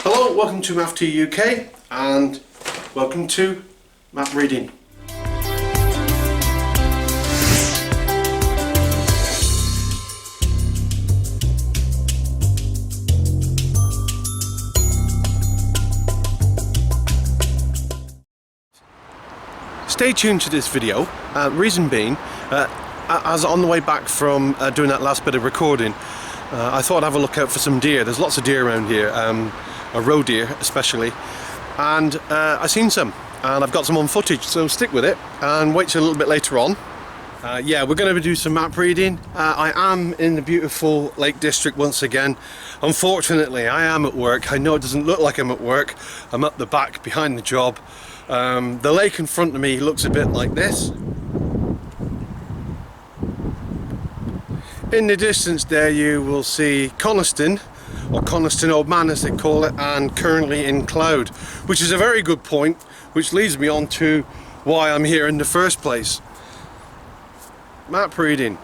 Hello, welcome to MapT UK and welcome to map reading. Stay tuned to this video, reason being, as on the way back from doing that last bit of recording, I thought I'd have a look out for some deer. There's lots of deer around here, roe deer especially, and I've seen some and I've got some on footage, so stick with it and wait till a little bit later on. Yeah, we're going to do some map reading. I am in the beautiful Lake District once again. Unfortunately, I am at work. I know it doesn't look like I'm at work. I'm up the back behind the job. The lake in front of me looks a bit like this. In the distance there you will see Coniston, or Coniston Old Man as they call it, and currently in cloud, which is a very good point, which leads me on to why I'm here in the first place. Map reading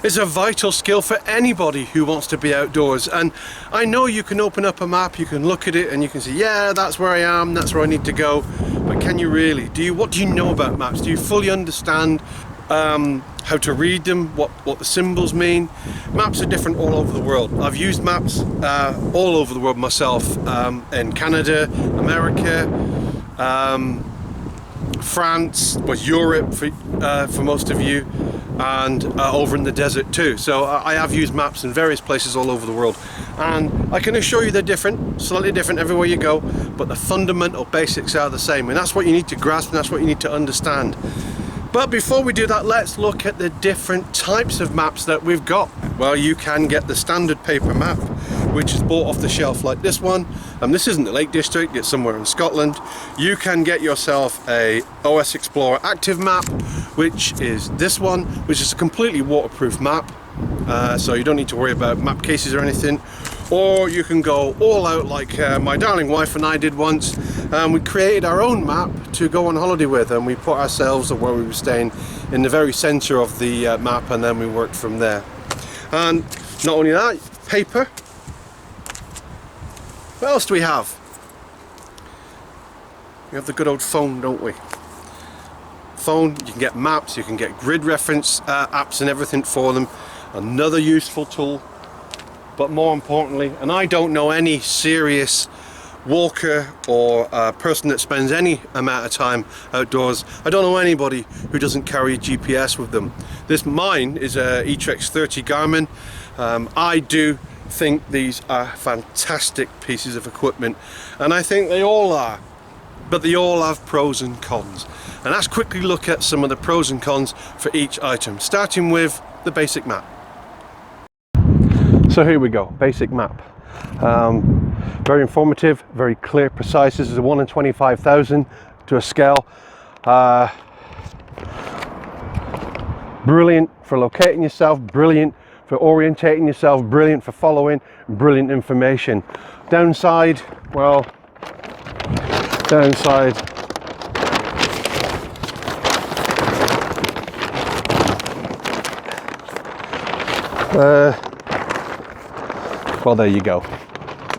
is a vital skill for anybody who wants to be outdoors, and I know you can open up a map, you can look at it and you can say, yeah, that's where I am, that's where I need to go, but can you really? What do you know about maps? Do you fully understand how to read them, what the symbols mean? Maps are different all over the world. I've used maps all over the world myself, in Canada, America, France, Europe for most of you, and over in the desert too. So I have used maps in various places all over the world, and I can assure you they're different, slightly different everywhere you go, but the fundamental basics are the same, and that's what you need to grasp and that's what you need to understand. But before we do that, let's look at the different types of maps that we've got. Well, you can get the standard paper map, which is bought off the shelf like this one. This isn't the Lake District, it's somewhere in Scotland. You can get yourself a OS Explorer Active map, which is this one, which is a completely waterproof map. So you don't need to worry about map cases or anything. Or you can go all out like my darling wife and I did once, and we created our own map to go on holiday with, and we put ourselves, or where we were staying, in the very centre of the map, and then we worked from there. And not only that, paper. What else do we have? We have the good old phone, don't we? Phone, you can get maps, you can get grid reference apps and everything for them. Another useful tool. But more importantly, and I don't know any serious walker or person that spends any amount of time outdoors, I don't know anybody who doesn't carry GPS with them. Mine is a Etrex 30 Garmin. I do think these are fantastic pieces of equipment, and I think they all are, but they all have pros and cons. And let's quickly look at some of the pros and cons for each item, starting with the basic map. So here we go, basic map. Very informative, very clear, precise. This is a 1 in 25,000 to a scale. Brilliant for locating yourself, brilliant for orientating yourself, brilliant for following, brilliant information. Downside, well, downside. Well, there you go.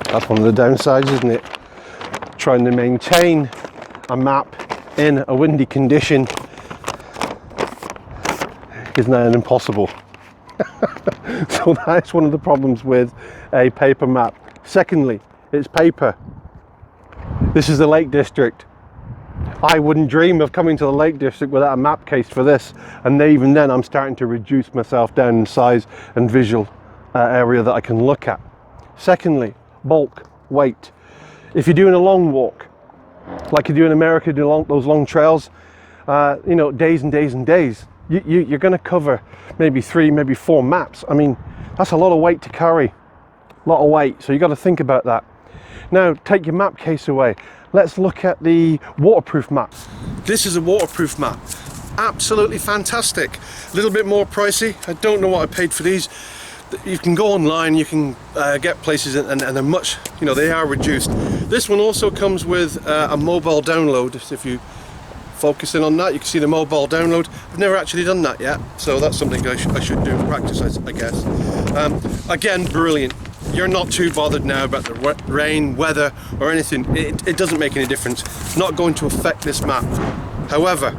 That's one of the downsides, isn't it? Trying to maintain a map in a windy condition is now impossible. So that's one of the problems with a paper map. Secondly, it's paper. This is the Lake District. I wouldn't dream of coming to the Lake District without a map case for this, and even then I'm starting to reduce myself down in size and visual area that I can look at. Secondly, bulk, weight. If you're doing a long walk, like you do in America, those long trails, you know, days and days and days, you're going to cover maybe 3, maybe 4 maps. I mean, that's a lot of weight to carry, a lot of weight, so you got to think about that. Now, take your map case away. Let's look at the waterproof map. This is a waterproof map. Absolutely fantastic. A little bit more pricey. I don't know what I paid for these. You can go online, you can get places, and they're much, you know, they are reduced. This one also comes with a mobile download. If you focusing on that. You can see the mobile download. I've never actually done that yet, so that's something I should do in practice, I guess. Again, brilliant. You're not too bothered now about the rain, weather, or anything. It doesn't make any difference. It's not going to affect this map. However,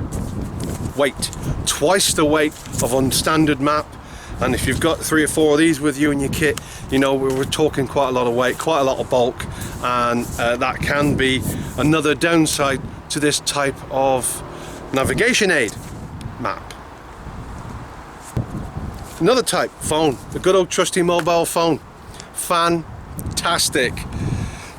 weight. Twice the weight of a standard map. And if you've got 3 or 4 of these with you in your kit, you know, we're talking quite a lot of weight, quite a lot of bulk, and that can be another downside to this type of navigation aid map. Another type, phone, the good old trusty mobile phone. Fantastic.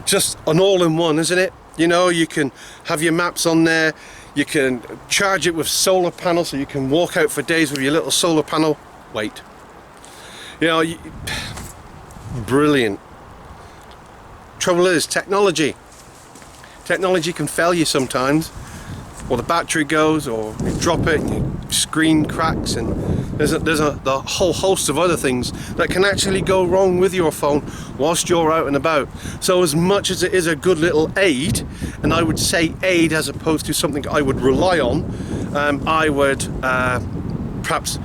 Just an all-in-one, isn't it? You know, you can have your maps on there, you can charge it with solar panel, so you can walk out for days with your little solar panel. Wait, you know, brilliant. Trouble is, technology can fail you sometimes, or the battery goes, or you drop it and your screen cracks, and there's the whole host of other things that can actually go wrong with your phone whilst you're out and about. So as much as it is a good little aid, and I would say aid as opposed to something I would rely on, I would perhaps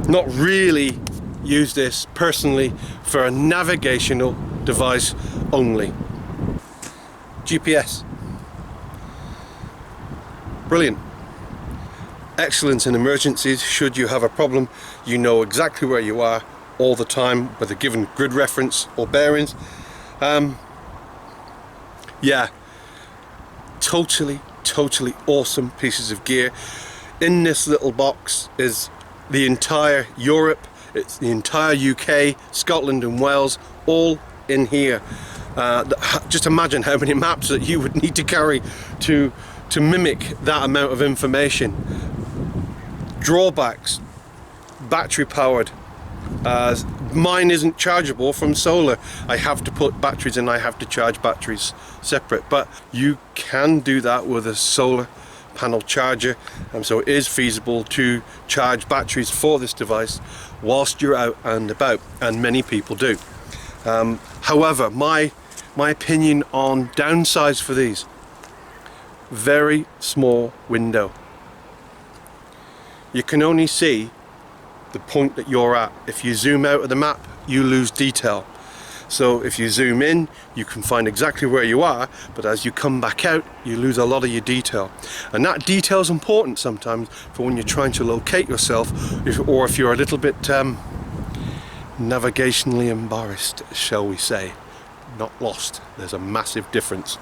not really use this personally for a navigational device only. GPS. Brilliant. Excellent in emergencies. Should you have a problem, you know exactly where you are all the time with a given grid reference or bearings. Yeah, totally awesome pieces of gear. In this little box is the entire Europe, it's the entire UK, Scotland and Wales, all in here. Just imagine how many maps that you would need to carry to mimic that amount of information. Drawbacks, battery powered. Mine isn't chargeable from solar. I have to put batteries in, I have to charge batteries separate, but you can do that with a solar panel charger, so it is feasible to charge batteries for this device whilst you're out and about, and many people do. However, my opinion on downsides for these: very small window. You can only see the point that you're at. If you zoom out of the map, you lose detail. So if you zoom in, you can find exactly where you are, but as you come back out, you lose a lot of your detail. And that detail is important sometimes for when you're trying to locate yourself, or if you're a little bit navigationally embarrassed, shall we say. Not lost. There's a massive difference.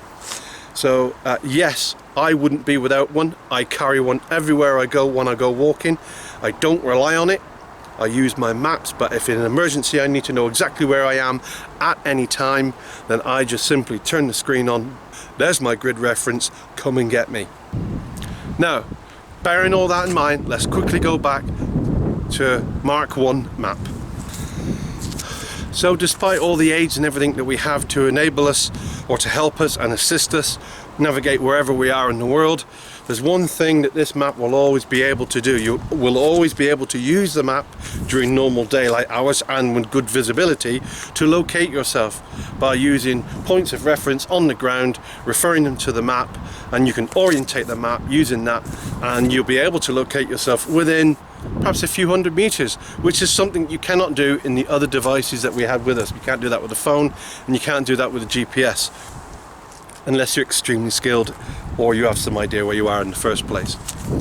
So yes, I wouldn't be without one. I carry one everywhere I go when I go walking. I don't rely on it. I use my maps, but if in an emergency I need to know exactly where I am at any time, then I just simply turn the screen on. There's my grid reference, come and get me. Now, bearing all that in mind, let's quickly go back to Mark 1 map. So despite all the aids and everything that we have to enable us, or to help us and assist us navigate wherever we are in the world, there's one thing that this map will always be able to do. You will always be able to use the map during normal daylight hours and with good visibility to locate yourself by using points of reference on the ground, referring them to the map, and you can orientate the map using that, and you'll be able to locate yourself within perhaps a few hundred meters, which is something you cannot do in the other devices that we had with us. You can't do that with the phone, and you can't do that with the GPS. Unless you're extremely skilled or you have some idea where you are in the first place.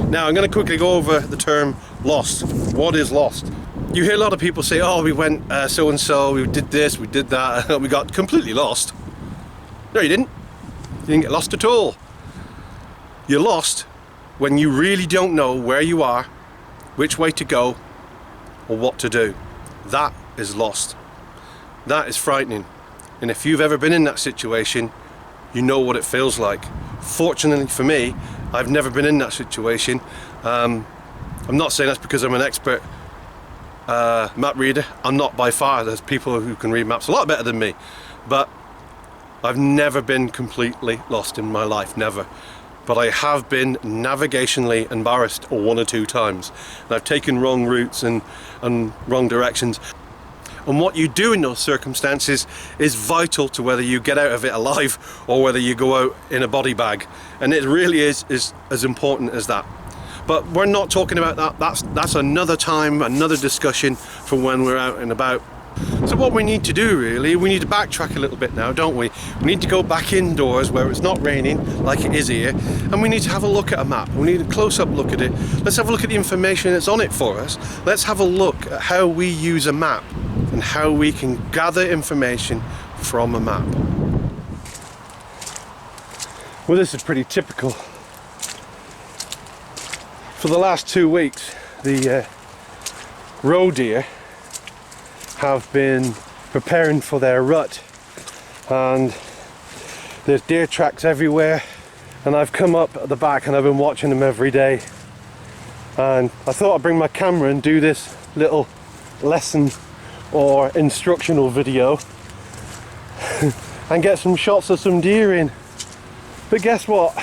Now I'm going to quickly go over the term lost. What is lost? You hear a lot of people say, oh, we went so and so, we did this, we did that, we got completely lost. No, you didn't. You didn't get lost at all. You're lost when you really don't know where you are, which way to go, or what to do. That is lost. That is frightening. And if you've ever been in that situation, you know what it feels like. Fortunately for me, I've never been in that situation. I'm not saying that's because I'm an expert map reader. I'm not by far. There's people who can read maps a lot better than me. But I've never been completely lost in my life, never. But I have been navigationally embarrassed 1 or 2 times. And I've taken wrong routes and wrong directions. and what you do in those circumstances is vital to whether you get out of it alive or whether you go out in a body bag, and it really is as important as that. But we're not talking about that. That's another time, another discussion for when we're out and about. So what we need to do really, we need to backtrack a little bit now, don't we? We need to go back indoors where it's not raining like it is here, and we need to have a look at a map. We need a close-up look at it. Let's have a look at the information that's on it for us. Let's have a look at how we use a map and how we can gather information from a map. Well, this is pretty typical. For the last 2 weeks, the roe deer have been preparing for their rut, and there's deer tracks everywhere, and I've come up at the back and I've been watching them every day, and I thought I'd bring my camera and do this little lesson or instructional video and get some shots of some deer in. But guess what?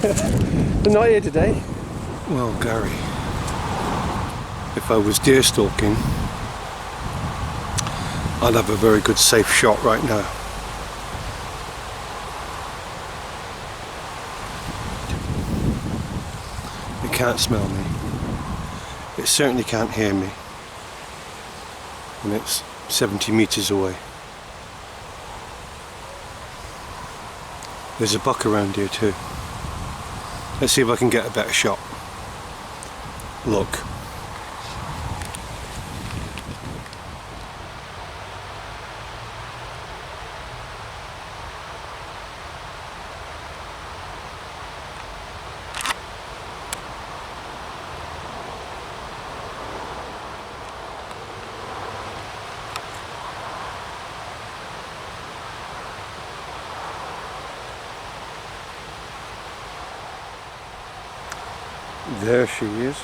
They're not here today. Well, Gary, if I was deer stalking, I'd have a very good safe shot right now. It can't smell me. It certainly can't hear me. And it's 70 meters away. There's a buck around here too. Let's see if I can get a better shot. Look. There she is.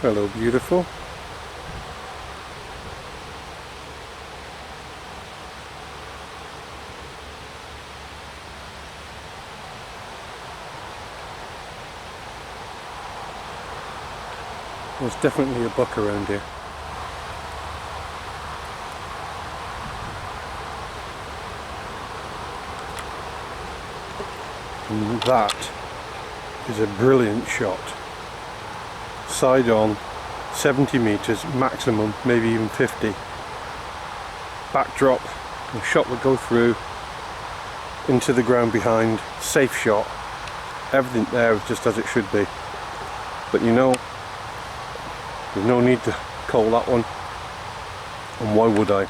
Hello, beautiful. There's definitely a buck around here. And that is a brilliant shot. Side on, 70 meters maximum, maybe even 50. Backdrop, the shot would go through into the ground behind, safe shot. Everything there is just as it should be. But you know, there's no need to call that one, and why would I?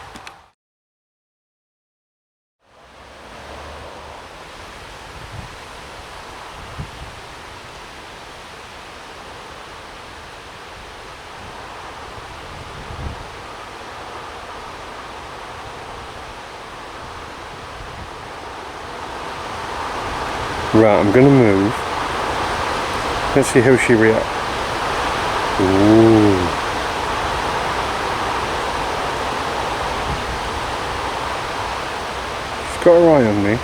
Right, I'm gonna move. Let's see how she reacts. Ooh. She's got her eye on me.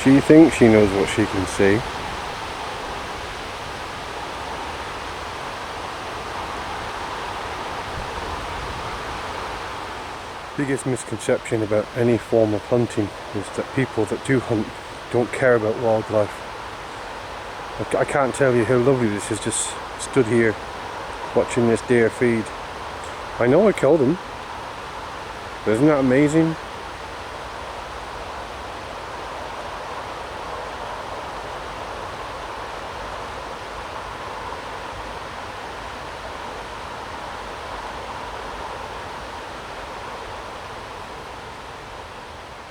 She thinks she knows what she can see. Biggest misconception about any form of hunting is that people that do hunt don't care about wildlife. I can't tell you how lovely this is, just stood here watching this deer feed. I know I killed him, but isn't that amazing?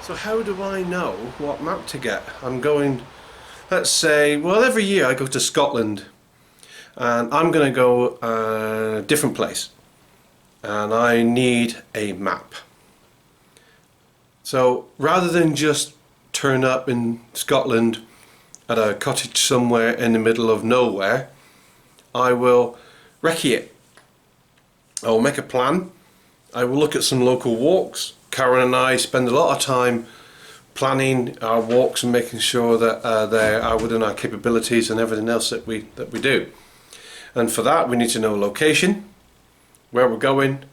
So how do I know what map to get? I'm going, let's say, well, every year I go to Scotland, and I'm going to go a different place, and I need a map. So rather than just turn up in Scotland at a cottage somewhere in the middle of nowhere, I will recce it. I will make a plan. I will look at some local walks. Karen and I spend a lot of time planning our walks and making sure that they are within our capabilities and everything else that we do. And for that we need to know location, where we're going,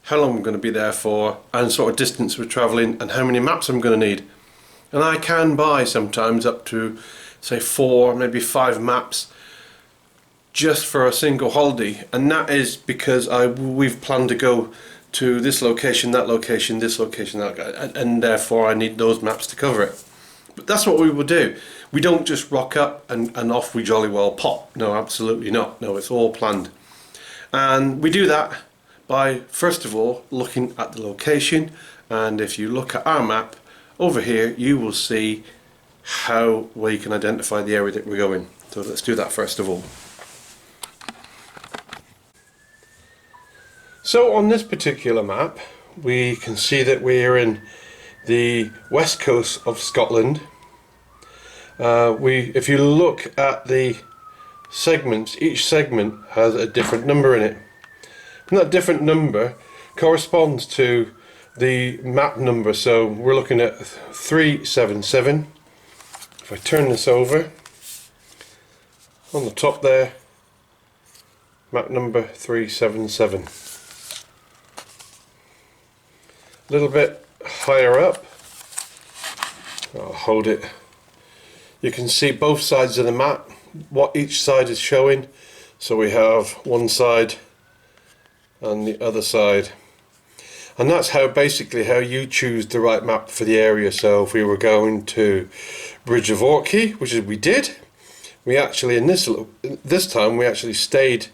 how long we're going to be there for, and sort of distance we're travelling, and how many maps I'm going to need. And I can buy sometimes up to say 4, maybe 5 maps just for a single holiday, and that is because we've planned to go to this location, that location, this location, that, and therefore I need those maps to cover it. But that's what we will do. We don't just rock up and off we jolly well pop. No, absolutely not. No, it's all planned. And we do that by first of all looking at the location, and if you look at our map over here you will see how well you can identify the area that we're going. So let's do that first of all. So on this particular map we can see that we're in the west coast of Scotland. If you look at the segments, each segment has a different number in it, and that different number corresponds to the map number. So we're looking at 377. If I turn this over, on the top there, map number 377. A little bit higher up, I'll hold it, you can see both sides of the map, what each side is showing. So we have one side and the other side, and that's how basically how you choose the right map for the area. So if we were going to Bridge of Orchy, which is we did, we actually in this time we actually stayed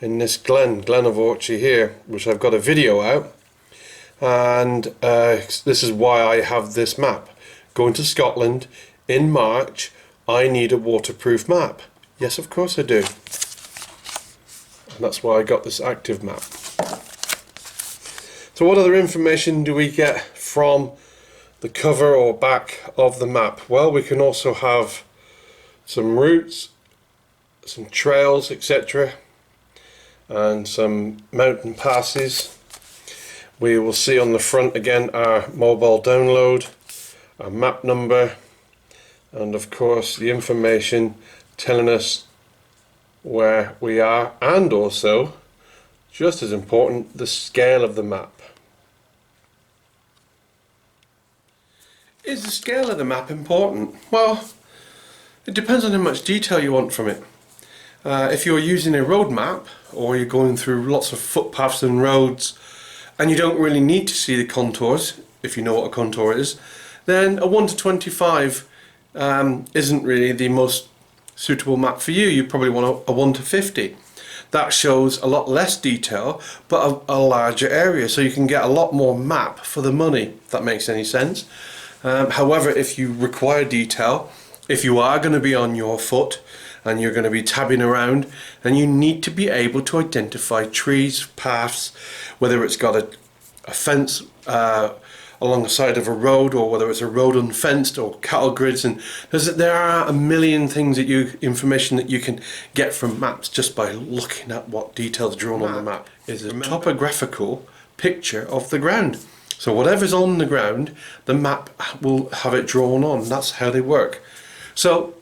in this Glen of Orchy here, which I've got a video out. And this is why I have this map. Going to Scotland in March, I need a waterproof map. Yes, of course I do. And that's why I got this active map. So what other information do we get from the cover or back of the map? Well, we can also have some routes, some trails, etc., and some mountain passes. We will see on the front again our mobile download, our map number, and of course the information telling us where we are, and also, just as important, the scale of the map. Is the scale of the map important? Well, it depends on how much detail you want from it. If you're using a road map, or you're going through lots of footpaths and roads, and you don't really need to see the contours, if you know what a contour is, then a 1:25 isn't really the most suitable map for you. You probably want a 1:50. That shows a lot less detail but a larger area, so you can get a lot more map for the money, if that makes any sense. However, if you require detail, if you are going to be on your foot and you're going to be tabbing around, and you need to be able to identify trees, paths, whether it's got a fence along the side of a road, or whether it's a road unfenced, or cattle grids, and there are a million things information that you can get from maps just by looking at what details drawn on the map. Is a topographical picture of the ground. So whatever's on the ground, the map will have it drawn on. That's how they work. So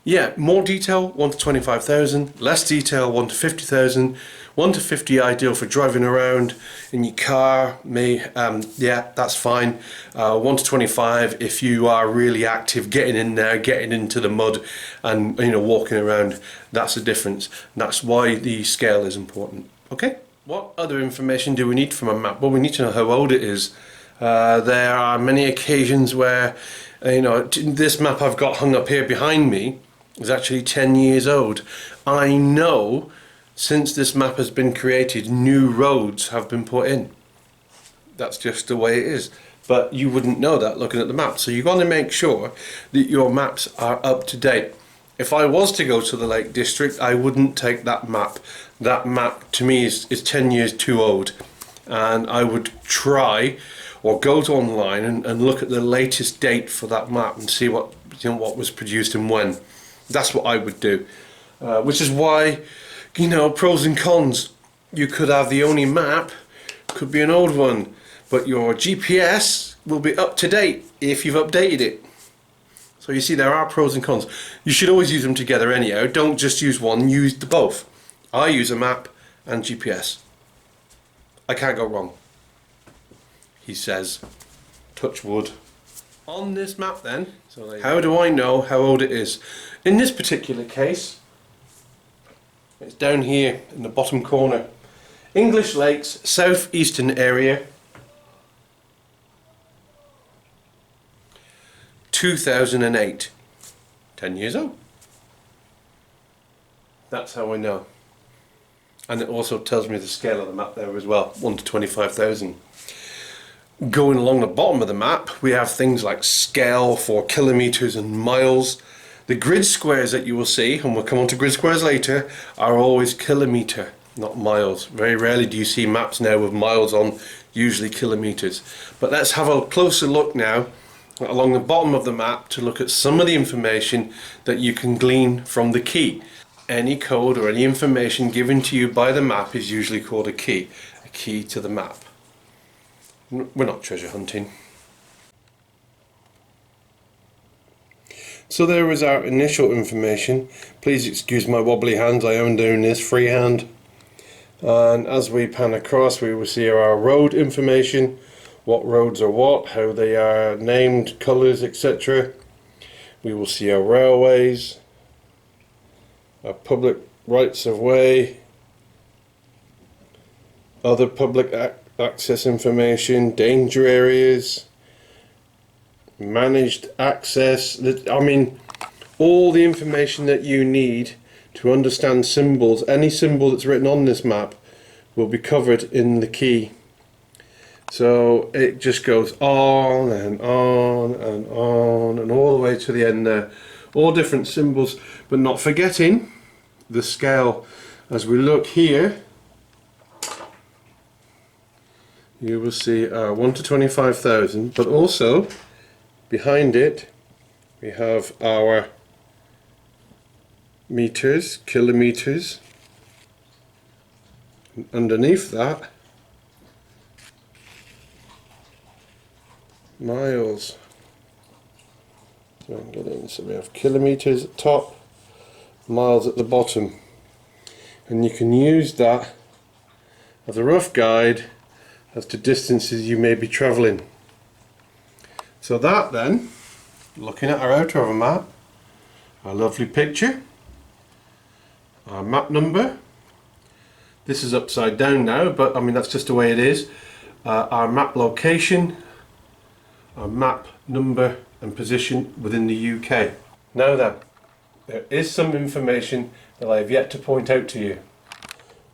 yeah, more detail 1:25,000, less detail 1:50,000. 1:50 ideal for driving around in your car. Yeah, that's fine. 1:25 if you are really active, getting in there, getting into the mud, and walking around. That's the difference. That's why the scale is important. Okay. What other information do we need from a map? Well, we need to know how old it is. There are many occasions where this map I've got hung up here behind me is actually 10 years old. I know since this map has been created, new roads have been put in. That's just the way it is. But you wouldn't know that looking at the map. So you've got to make sure that your maps are up to date. If I was to go to the Lake District, I wouldn't take that map. That map to me is 10 years too old. And I would try or go to online and look at the latest date for that map and see what was produced and when. That's what I would do, which is why, pros and cons. You could have the only map, could be an old one, but your GPS will be up to date if you've updated it. So you see there are pros and cons. You should always use them together anyhow. Don't just use one, use the both. I use a map and GPS. I can't go wrong. He says, touch wood. On this map then, how do I know how old it is? In this particular case, it's down here in the bottom corner. English Lakes, southeastern area. 2008. 10 years old. That's how I know. And it also tells me the scale of the map there as well, 1 to 25,000. Going along the bottom of the map, we have things like scale for kilometers and miles. The grid squares that you will see, and we'll come on to grid squares later, are always kilometer, not miles. Very rarely do you see maps now with miles on, usually kilometers. But let's have a closer look now along the bottom of the map to look at some of the information that you can glean from the key. Any code or any information given to you by the map is usually called a key to the map. We're not treasure hunting. So there is our initial information. Please excuse my wobbly hands, I am doing this freehand. And as we pan across, we will see our road information, what roads are what, how they are named, colours, etc. We will see our railways, our public rights of way, other public access information, danger areas, managed access. I mean, all the information that you need to understand symbols. Any symbol that's written on this map will be covered in the key. So it just goes on and on and on and all the way to the end there. All different symbols, but not forgetting the scale. As we look here, you will see 1 to 25,000, but also behind it we have our meters, kilometers, and underneath that miles. So we have kilometers at the top, miles at the bottom, and you can use that as a rough guide as to distances you may be travelling. So that then, looking at our outer of a map, our lovely picture, our map number. This is upside down now, but I mean that's just the way it is. Our map location, our map number and position within the UK. Now then, there is some information that I have yet to point out to you.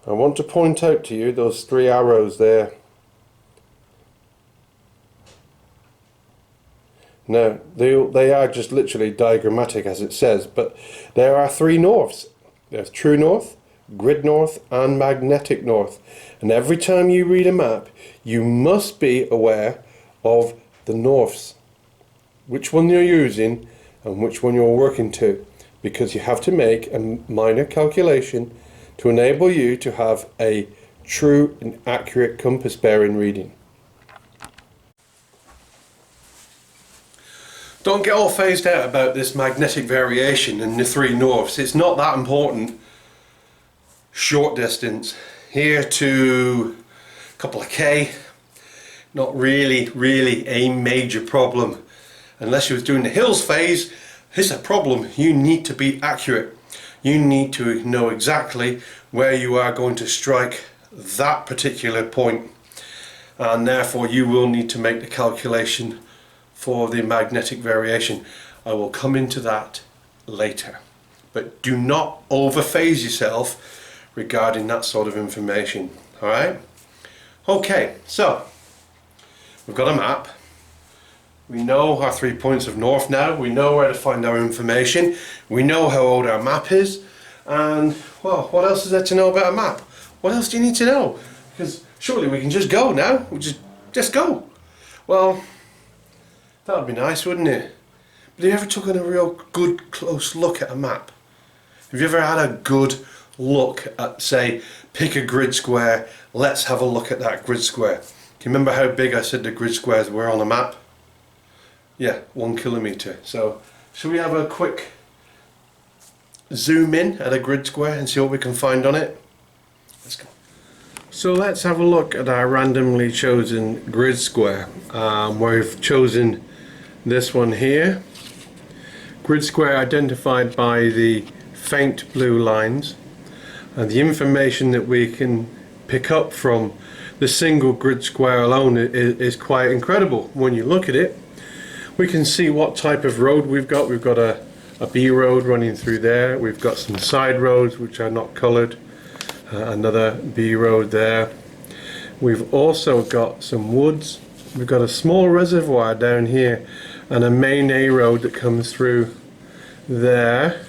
I want to point out to you those 3 arrows there. Now, they are just literally diagrammatic as it says, but there are 3 norths. There's true north, grid north and magnetic north. And every time you read a map, you must be aware of the norths. Which one you're using and which one you're working to. Because you have to make a minor calculation to enable you to have a true and accurate compass bearing reading. Don't get all phased out about this magnetic variation and the 3 norths. It's not that important. Short distance, here to a couple of K, not really a major problem. Unless you was doing the hills phase, it's a problem. You need to be accurate. You need to know exactly where you are going to strike that particular point, and therefore you will need to make the calculation for the magnetic variation. I will come into that later, but do not overphase yourself regarding that sort of information. Alright? Okay, so we've got a map. We know our 3 points of north now. We know where to find our information. We know how old our map is. And, well, what else is there to know about a map? What else do you need to know? Because surely we can just go now. We just go. Well, that would be nice, wouldn't it? But have you ever taken a real good close look at a map? Have you ever had a good look at, say, pick a grid square, let's have a look at that grid square. Do you remember how big I said the grid squares were on a map? Yeah, 1 kilometre. So shall we have a quick zoom in at a grid square and see what we can find on it? Let's go. So let's have a look at our randomly chosen grid square. We've chosen this one here. Grid square identified by the faint blue lines, and the information that we can pick up from the single grid square alone is quite incredible. When you look at it, we can see what type of road we've got. We've got a B road running through there. We've got some side roads which are not coloured. Another B road there. We've also got some woods. We've got a small reservoir down here and a main A road that comes through there.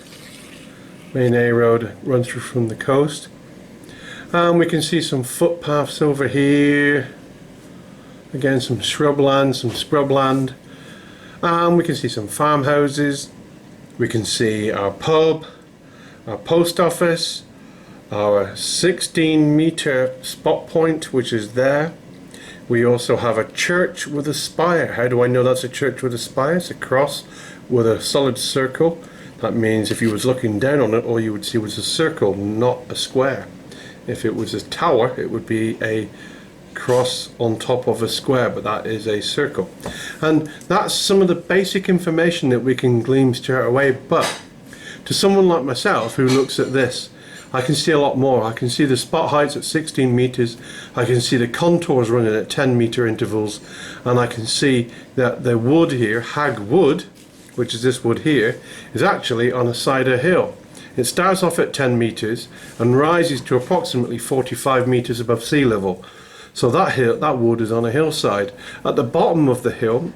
Main A road runs through from the coast. And we can see some footpaths over here. Again, some shrubland, some scrubland. And we can see some farmhouses. We can see our pub, our post office, our 16-meter spot point, which is there. We also have a church with a spire. How do I know that's a church with a spire? It's a cross with a solid circle. That means if you was looking down on it, all you would see was a circle, not a square. If it was a tower, it would be a cross on top of a square, but that is a circle. And that's some of the basic information that we can glean straight away. But to someone like myself who looks at this, I can see a lot more. I can see the spot heights at 16 meters. I can see the contours running at 10-meter intervals, and I can see that the wood here, Hag Wood, which is this wood here, is actually on a side of a hill. It starts off at 10 meters and rises to approximately 45 meters above sea level. So that wood is on a hillside. At the bottom of the hill,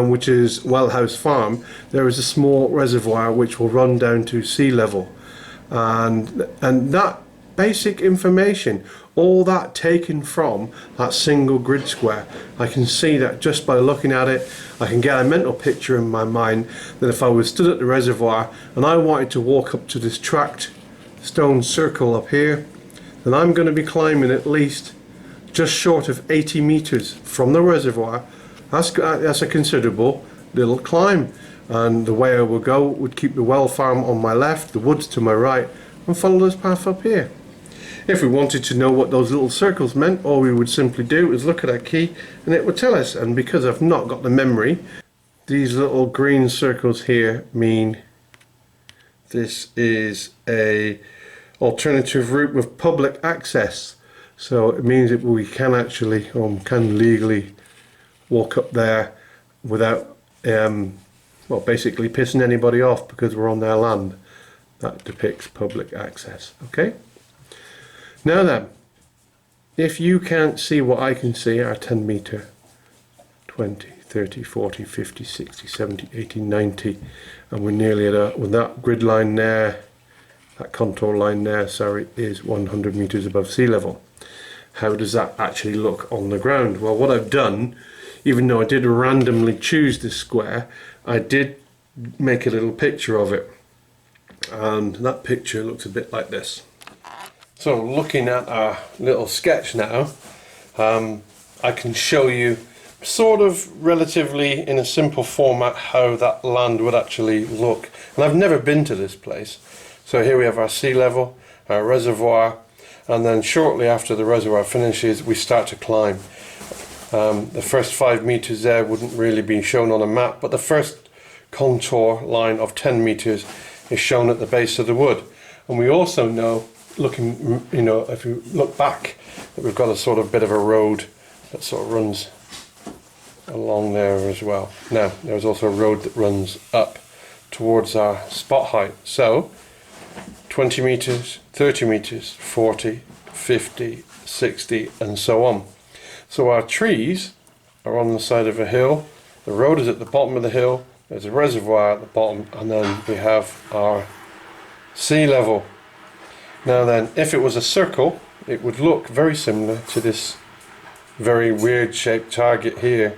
which is Wellhouse Farm, there is a small reservoir which will run down to sea level. And that basic information, all that taken from that single grid square, I can see that just by looking at it. I can get a mental picture in my mind that if I was stood at the reservoir and I wanted to walk up to this tracked stone circle up here, then I'm going to be climbing at least just short of 80 meters from the reservoir. That's a considerable little climb. And the way I would go would keep the well farm on my left, the woods to my right, and follow this path up here. If we wanted to know what those little circles meant, all we would simply do is look at our key and it would tell us. And because I've not got the memory, these little green circles here mean this is a alternative route with public access. So it means that we can actually, or can legally walk up there without well, basically pissing anybody off because we're on their land. That depicts public access. Okay? Now then, if you can't see what I can see, our 10 meter, 20, 30, 40, 50, 60, 70, 80, 90, and we're nearly at with that grid line there, that contour line there, sorry, is 100 meters above sea level. How does that actually look on the ground? Well, what I've done, even though I did randomly choose this square, I did make a little picture of it, and that picture looks a bit like this. So looking at our little sketch now, I can show you sort of relatively in a simple format how that land would actually look. And I've never been to this place. So here we have our sea level, our reservoir, and then shortly after the reservoir finishes we start to climb. The first 5 meters there wouldn't really be shown on a map, but the first contour line of 10 meters is shown at the base of the wood. And we also know, looking, you know, if you look back, that we've got a sort of bit of a road that sort of runs along there as well. Now, there's also a road that runs up towards our spot height. So 20 meters, 30 meters, 40, 50, 60, and so on. So our trees are on the side of a hill, the road is at the bottom of the hill, there's a reservoir at the bottom, and then we have our sea level. Now then, if it was a circle, it would look very similar to this very weird shaped target here.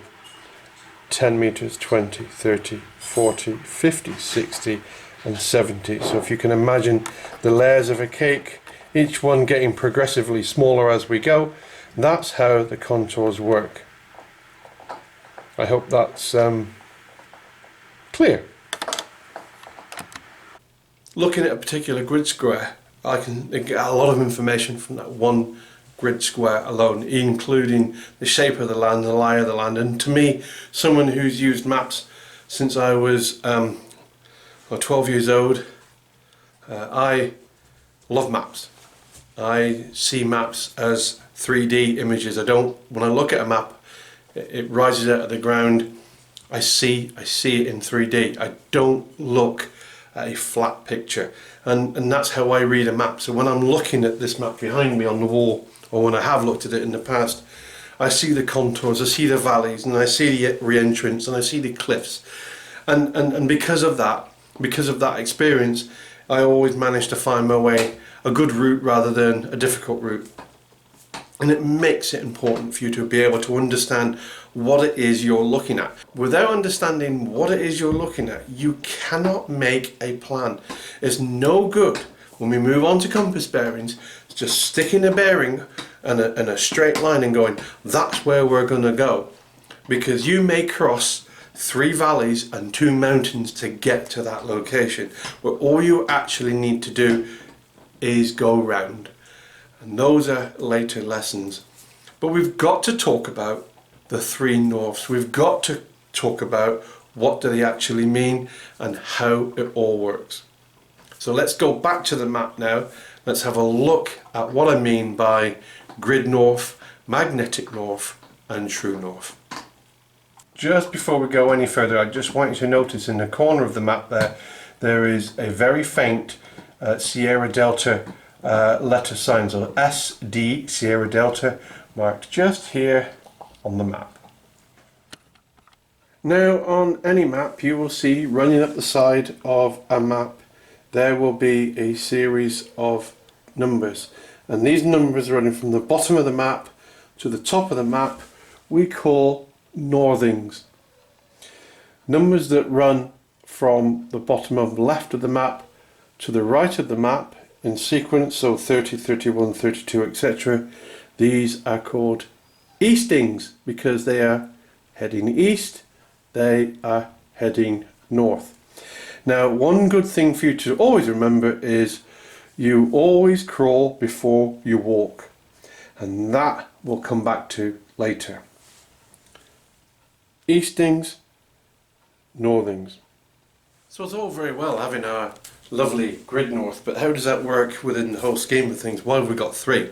10 meters, 20, 30, 40, 50, 60, and 70. So if you can imagine the layers of a cake, each one getting progressively smaller as we go, that's how the contours work. I hope that's clear. Looking at a particular grid square, I can get a lot of information from that one grid square alone, including the shape of the land, the lie of the land. And to me, someone who's used maps since I was 12 years old, I love maps. I see maps as 3D images. When I look at a map, it rises out of the ground. I see it in 3D. I don't look at a flat picture, and that's how I read a map. So when I'm looking at this map behind me on the wall, or when I have looked at it in the past, I see the contours, I see the valleys, and I see the re-entrance, and I see the cliffs, and because of that experience, I always manage to find my way a good route rather than a difficult route. And it makes it important for you to be able to understand what it is you're looking at. Without understanding what it is you're looking at, you cannot make a plan. It's no good when we move on to compass bearings, just sticking a bearing and a straight line and going, that's where we're going to go. Because you may cross 3 valleys and 2 mountains to get to that location, but all you actually need to do is go round. And those are later lessons. But we've got to talk about the 3 norths. We've got to talk about what do they actually mean and how it all works. So let's go back to the map now. Let's have a look at what I mean by grid north, magnetic north and true north. Just before we go any further, I just want you to notice in the corner of the map there is a very faint Sierra Delta letter sign, so SD, Sierra Delta, marked just here on the map. Now on any map you will see running up the side of a map there will be a series of numbers, and these numbers running from the bottom of the map to the top of the map we call northings. Numbers that run from the bottom of the left of the map to the right of the map in sequence, so 30, 31, 32, etc. These are called eastings because they are heading east, they are heading north. Now one good thing for you to always remember is you always crawl before you walk, and that we'll come back to later. Eastings, northings. So it's all very well having our lovely grid north, but how does that work within the whole scheme of things? Why have we got 3?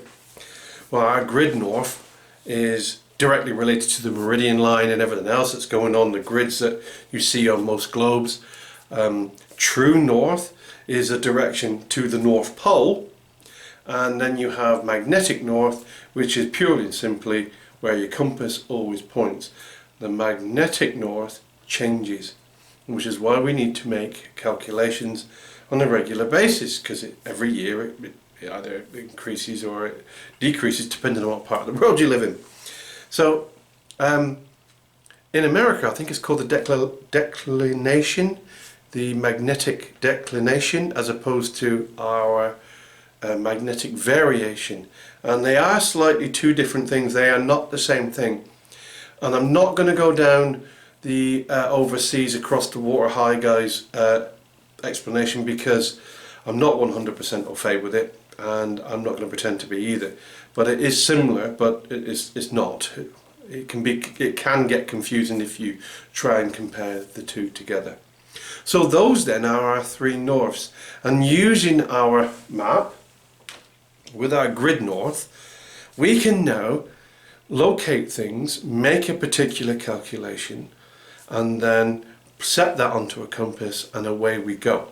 Well, our grid north is directly related to the meridian line and everything else that's going on, the grids that you see on most globes. True north is a direction to the North Pole, and then you have magnetic north, which is purely and simply where your compass always points. The magnetic north changes, which is why we need to make calculations on a regular basis, because every year it either increases or it decreases depending on what part of the world you live in. So in America I think it's called the declination, the magnetic declination, as opposed to our magnetic variation, and they are slightly 2 different things. They are not the same thing, and I'm not going to go down the overseas across the water high guys explanation because I'm not 100% au fait with it, and I'm not going to pretend to be either. But it is similar, but it's not. It can get confusing if you try and compare the 2 together. So those then are our 3 norths, and using our map with our grid north we can now locate things, make a particular calculation, and then set that onto a compass, and away we go.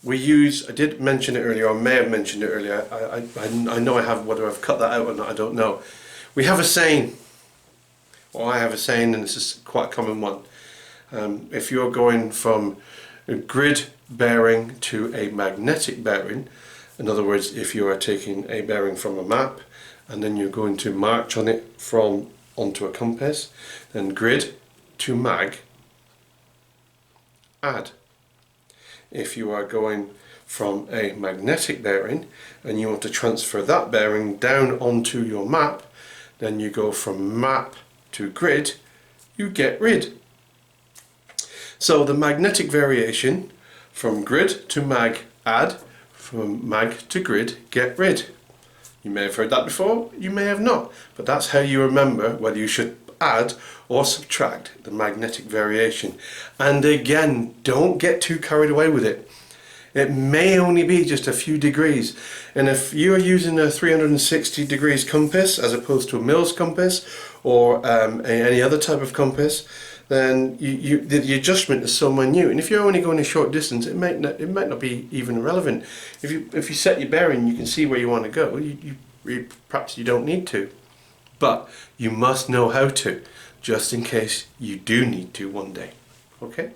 We use, I did mention it earlier, or may have mentioned it earlier, I know I have, whether I've cut that out or not I don't know. We have a saying, or I have a saying, and this is quite a common one. If you're going from a grid bearing to a magnetic bearing, in other words, if you are taking a bearing from a map and then you're going to march on it from onto a compass, then grid to mag, add. If you are going from a magnetic bearing and you want to transfer that bearing down onto your map, then you go from map to grid, you get rid. So the magnetic variation from grid to mag, add, from mag to grid, get rid. You may have heard that before, you may have not, but that's how you remember whether you should add or subtract the magnetic variation. And again, don't get too carried away with it. It may only be just a few degrees, and if you are using a 360 degrees compass as opposed to a Mills compass or any other type of compass, then the adjustment is so minute, and if you're only going a short distance, it might not be even relevant. If you set your bearing, you can see where you want to go. Perhaps you don't need to, but you must know how to, just in case you do need to one day. Okay,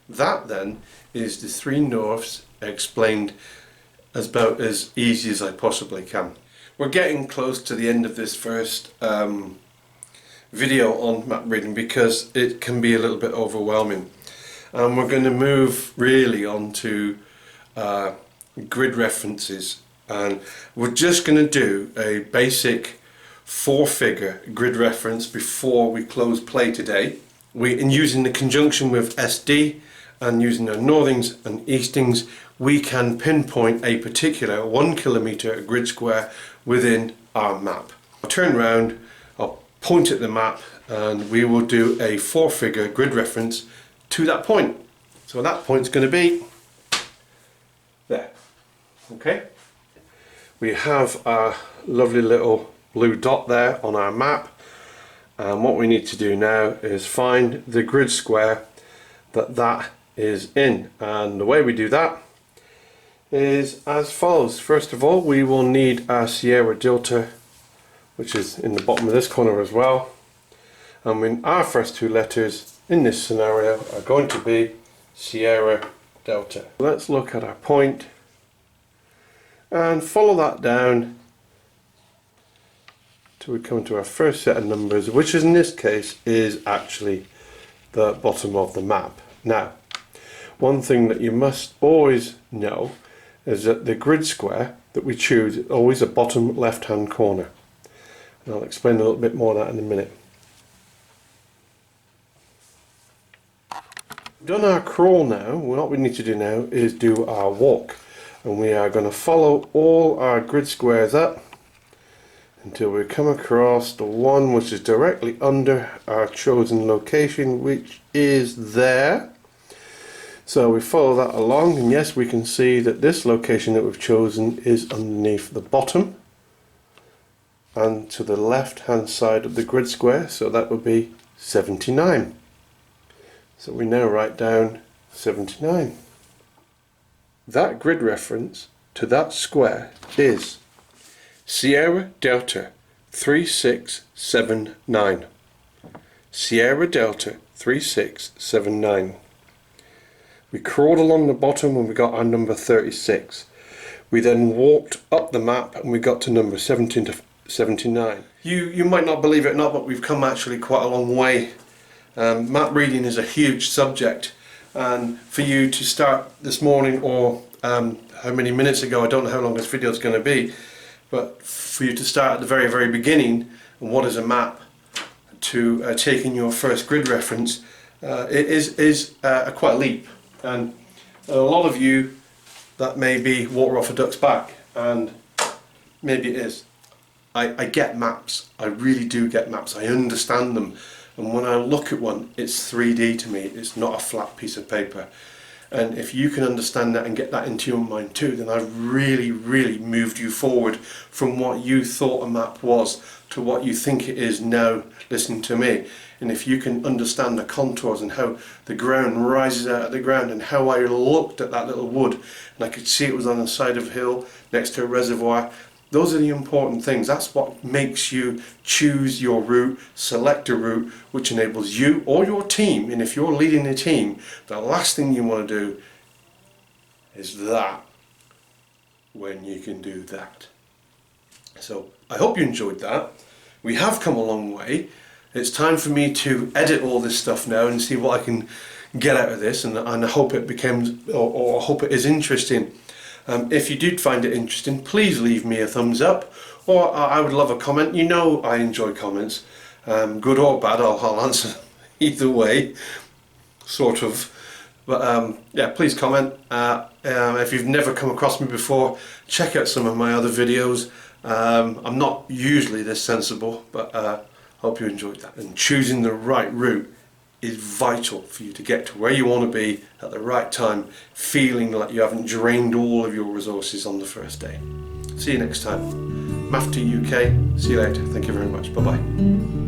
that then is the three norths explained about as easy as I possibly can. We're getting close to the end of this first video on map reading because it can be a little bit overwhelming, and we're going to move really on to grid references, and we're just going to do a basic 4-figure grid reference before we close play today. In using the conjunction with SD and using our northings and eastings, we can pinpoint a particular 1 kilometer grid square within our map. I'll turn around, I'll point at the map, and we will do a 4-figure grid reference to that point. So that point's going to be there. Okay, we have our lovely little blue dot there on our map, and what we need to do now is find the grid square that is in, and the way we do that is as follows. First of all, we will need our Sierra Delta, which is in the bottom of this corner as well, and when our first two letters in this scenario are going to be Sierra Delta. Let's look at our point and follow that down till we come to our first set of numbers, which in this case is actually the bottom of the map. Now, one thing that you must always know is that the grid square that we choose is always a bottom left hand corner, and I'll explain a little bit more of that in a minute. We've done our crawl now. What we need to do now is do our walk, and we are going to follow all our grid squares up until we come across the one which is directly under our chosen location, which is there. So we follow that along, and yes, we can see that this location that we've chosen is underneath the bottom and to the left hand side of the grid square, so that would be 79. So we now write down 79. That grid reference to that square is Sierra Delta 3679. Sierra Delta 3679. We crawled along the bottom when we got our number 36. We then walked up the map and we got to number 17 to 79. You might not believe it or not, but we've come actually quite a long way. Map reading is a huge subject, and for you to start this morning, or how many minutes ago, I don't know how long this video is going to be, but for you to start at the very, very beginning, and what is a map, to taking your first grid reference, it is quite a leap. And a lot of you, that may be water off a duck's back, and maybe it is. I get maps, I really do get maps, I understand them, and when I look at one, it's 3D to me, it's not a flat piece of paper. And if you can understand that and get that into your mind too, then I've really, really moved you forward from what you thought a map was to what you think it is now listening to me. And if you can understand the contours and how the ground rises out of the ground, and how I looked at that little wood and I could see it was on the side of a hill next to a reservoir, those are the important things. That's what makes you choose your route, select a route which enables you or your team, and if you're leading a team, the last thing you want to do is that, when you can do that. So I hope you enjoyed that. We have come a long way. It's time for me to edit all this stuff now and see what I can get out of this, and I hope it becomes, or I hope it is interesting. If you did find it interesting, please leave me a thumbs up, or I would love a comment. You know I enjoy comments, good or bad, I'll answer either way. sort of. But yeah, please comment. If you've never come across me before, check out some of my other videos. I'm not usually this sensible, but hope you enjoyed that. And choosing the right route is vital for you to get to where you want to be at the right time, feeling like you haven't drained all of your resources on the first day. See you next time. MAFTU UK. See you later. Thank you very much. Bye bye.